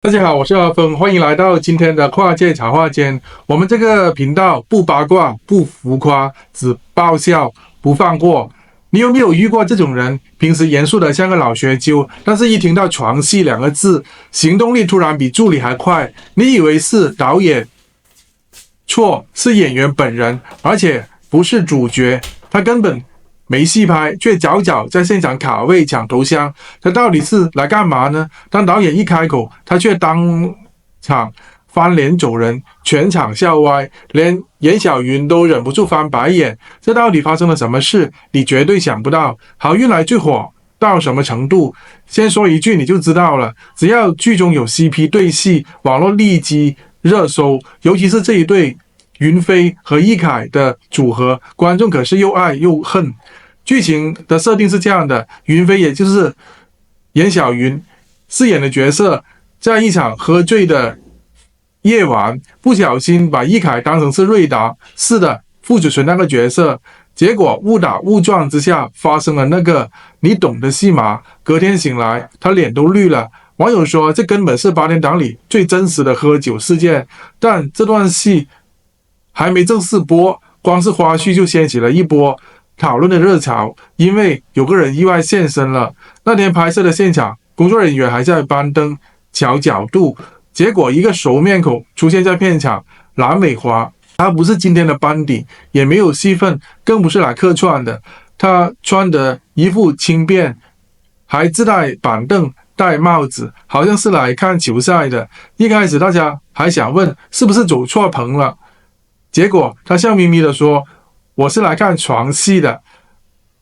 大家好，我是阿峰，欢迎来到今天的跨界茶话间。我们这个频道不八卦、不浮夸，只爆笑不放过。你有没有遇过这种人？平时严肃的像个老学究，但是一听到床戏两个字，行动力突然比助理还快。你以为是导演，错，是演员本人，而且不是主角，他根本没戏拍，却早早在现场卡位抢头香。他到底是来干嘛呢？当导演一开口，他却当场翻脸走人，全场笑歪，连严小云都忍不住翻白眼。这到底发生了什么事？你绝对想不到。好运来最火到什么程度？先说一句你就知道了。只要剧中有 CP 对戏，网络立即热搜，尤其是这一对云飞和易凯的组合，观众可是又爱又恨。剧情的设定是这样的：云飞也就是严小云饰演的角色，在一场喝醉的夜晚，不小心把易凯当成是瑞达是的傅子纯那个角色，结果误打误撞之下发生了那个你懂的戏码。隔天醒来，他脸都绿了。网友说这根本是八点档里最真实的喝酒事件，但这段戏还没正式播，光是花絮就掀起了一波讨论的热潮，因为有个人意外现身了。那天拍摄的现场，工作人员还在搬灯、调角度，结果一个熟面孔出现在片场，蓝美华。她不是今天的班底，也没有戏份，更不是来客串的。她穿的一副轻便，还自带板凳、戴帽子，好像是来看球赛的。一开始大家还想问是不是走错棚了，结果她笑眯眯的说：“我是来看床戏的，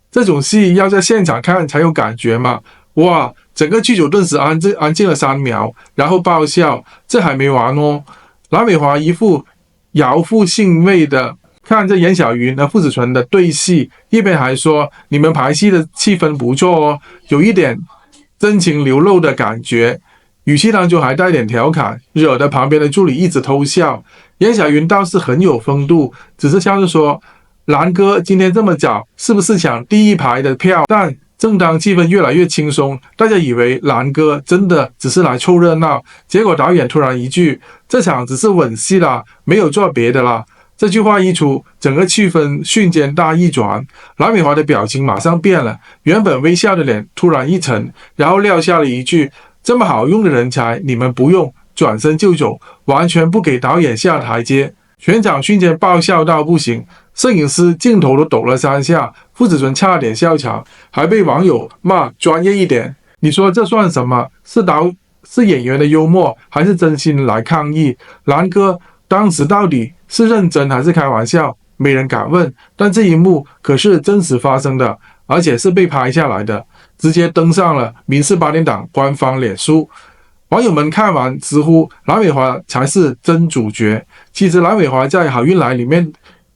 这种戏要在现场看才有感觉嘛。”哇，整个剧组顿时安静了3秒，然后爆笑。这还没完哦，蓝美华一副饶富兴味的看着严小云和傅子纯的对戏，一边还说：“你们排戏的气氛不错哦，有一点真情流露的感觉。”语气当中还带点调侃，惹得旁边的助理一直偷笑。严小云倒是很有风度，只是笑着说：“蓝哥今天这么早，是不是抢第一排的票？”但正当气氛越来越轻松，大家以为蓝哥真的只是来凑热闹，结果导演突然一句：“这场只是吻戏啦，没有做别的啦。”这句话一出，整个气氛瞬间大逆转。蓝美华的表情马上变了，原本微笑的脸突然一沉，然后撂下了一句：“这么好用的人才，你们不用。”转身就走，完全不给导演下台阶。全场瞬间爆笑到不行，摄影师镜头都抖了3下，傅子纯差点笑场，还被网友骂专业一点。你说这算什么？是演员的幽默，还是真心来抗议？蓝哥当时到底是认真还是开玩笑？没人敢问，但这一幕可是真实发生的，而且是被拍下来的，直接登上了民视8点档官方脸书。网友们看完直呼蓝美华才是真主角。其实蓝美华在《好运来》里面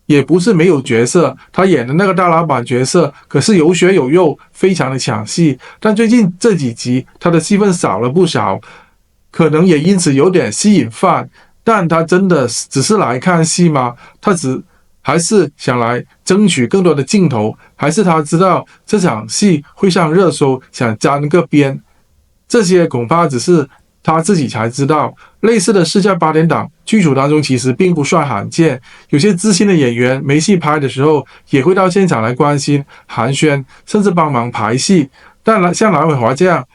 也不是没有角色，她演的那个大老板角色可是有血有肉，非常的抢戏。但最近这几集她的戏份少了不少，可能也因此有点吸引饭。但她真的只是来看戏吗？她还是想来争取更多的镜头，还是她知道这场戏会上热搜，想沾个边？这些恐怕只是他自己才知道。类似的事在8点档剧组当中其实并不算罕见，有些知心的演员没戏拍的时候，也会到现场来关心、寒暄，甚至帮忙排戏。但像蓝伟华这样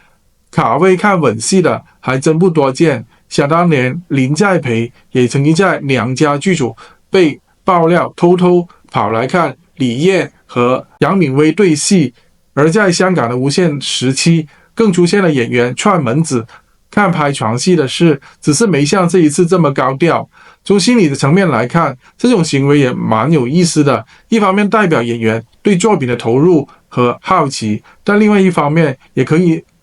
卡位看吻戏的还真不多见。想当年林在培也曾经在娘家剧组被爆料偷偷跑来看李艳和杨敏威对戏。而在香港的无线时期，更出现了演员串门子看拍床戏的事，只是没像这一次这么高调。从心理的层面来看，这种行为也蛮有意思的。一方面代表演员对作品的投入和好奇，但另外一方面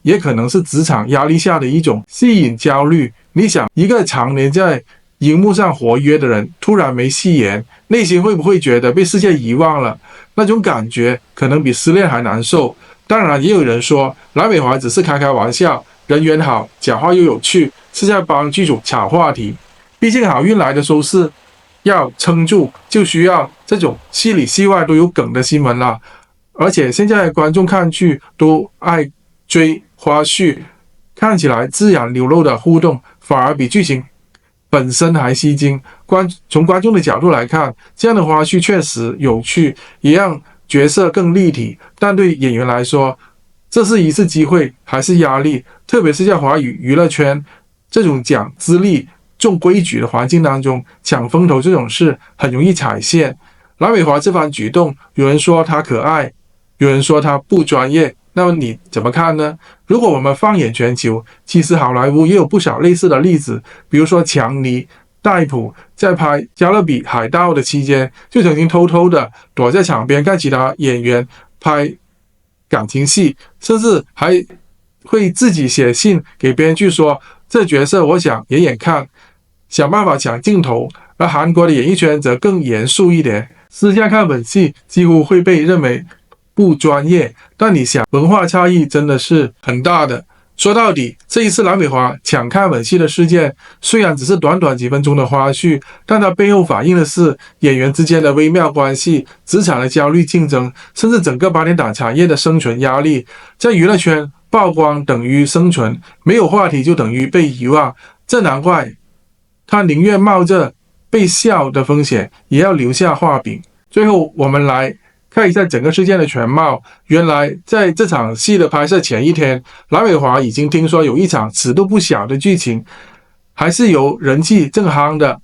也可能是职场压力下的一种吸引焦虑。你想，一个常年在荧幕上活跃的人突然没戏演，内心会不会觉得被世界遗忘了？那种感觉可能比失恋还难受。当然也有人说蓝美华只是开玩笑，人缘好，讲话又有趣，是在帮剧组抢话题。毕竟好运来的收视要撑住，就需要这种戏里戏外都有梗的新闻啦。而且现在观众看剧都爱追花絮，看起来自然流露的互动，反而比剧情本身还吸睛。从观众的角度来看，这样的花絮确实有趣，也让角色更立体。但对演员来说，这是一次机会还是压力？特别是在华语娱乐圈这种讲资历、重规矩的环境当中，抢风头这种事很容易踩线。蓝伟华这番举动，有人说他可爱，有人说他不专业，那么你怎么看呢？如果我们放眼全球，其实好莱坞也有不少类似的例子，比如说强尼戴普在拍《加勒比海盗》的期间，就曾经偷偷的躲在场边看其他演员拍感情戏，甚至还会自己写信给编剧说，这角色我想演演看，想办法抢镜头。而韩国的演艺圈则更严肃一点，私下看吻戏几乎会被认为不专业。但你想，文化差异真的是很大的。说到底，这一次蓝伟华抢看吻戏的事件，虽然只是短短几分钟的花絮，但它背后反映的是演员之间的微妙关系、职场的焦虑竞争，甚至整个八点档产业的生存压力。在娱乐圈，曝光等于生存，没有话题就等于被遗忘。这难怪他宁愿冒着被笑的风险，也要留下画饼。最后，我们来看一下整个事件的全貌。原来，在这场戏的拍摄前一天，蓝伟华已经听说有一场尺度不小的剧情，还是由人气正夯的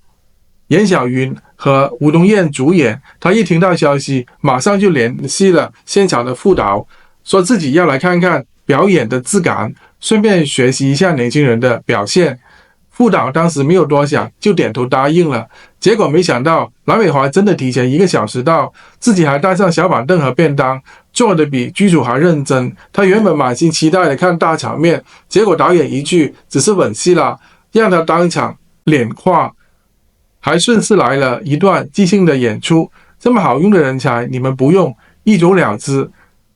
严小云和吴东彦主演。他一听到消息，马上就联系了现场的副导，说自己要来看看表演的质感，顺便学习一下年轻人的表现。副导当时没有多想，就点头答应了。结果没想到，蓝伟华真的提前1个小时到，自己还带上小板凳和便当，做得比剧组还认真。他原本满心期待的看大场面，结果导演一句“只是吻戏啦”，让他当场脸垮，还顺势来了一段即兴的演出。这么好用的人才，你们不用，一走了之，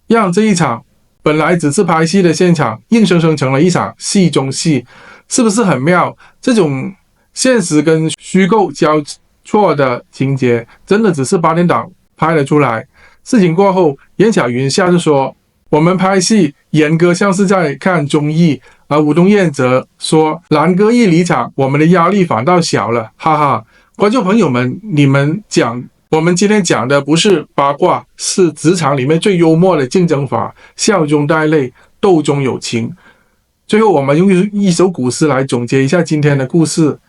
让这一场本来只是拍戏的现场，硬生生成了一场戏中戏。是不是很妙？这种现实跟虚构交错的情节，真的只是八点档拍了出来。事情过后，严小云笑着说：“我们拍戏，严哥像是在看综艺。”而吴东彦则说：“蓝哥一离场，我们的压力反倒小了，哈哈。”观众朋友们，我们今天讲的不是八卦，是职场里面最幽默的竞争法，笑中带泪，斗中有情。最后，我们用一首古诗来总结一下今天的故事：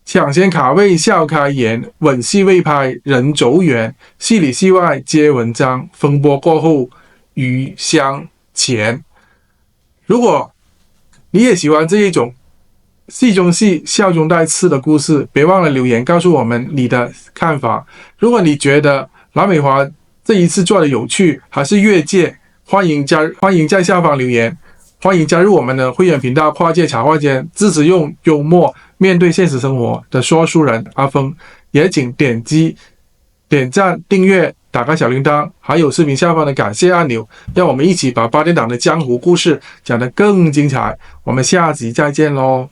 抢先卡位笑开颜，吻戏未拍人走远，戏里戏外皆文章，风波过后余香前。如果你也喜欢这一种戏中戏笑中带刺的故事，别忘了留言告诉我们你的看法。如果你觉得蓝伟华这一次做的有趣，还是越界，欢迎在下方留言。欢迎加入我们的会员频道跨界茶话间，支持用幽默面对现实生活的说书人阿峰。也请点赞、订阅、打开小铃铛，还有视频下方的感谢按钮，让我们一起把八点档的江湖故事讲得更精彩。我们下集再见喽！